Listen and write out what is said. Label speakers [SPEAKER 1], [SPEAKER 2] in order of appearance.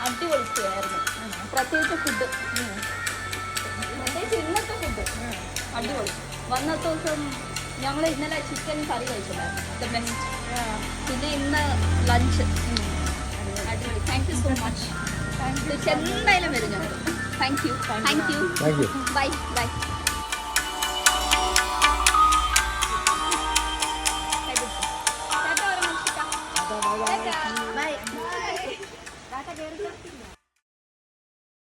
[SPEAKER 1] അടിപൊളിയായിരുന്നു. പ്രത്യേകിച്ച് ഫുഡ്, പ്രത്യേകിച്ച് ഇന്നത്തെ ഫുഡ് അടിപൊളി. വന്നത്തെ ദിവസം ഞങ്ങൾ ഇന്നലെ ചിക്കൻ കറി കഴിച്ചിട്ടുണ്ടായിരുന്നു, പിന്നെ ഇന്ന് ലഞ്ച് അടിപൊളി. Thank you so much. എന്തായാലും വരും ഞങ്ങൾ. Thank you, thank you, bye bye. Bye.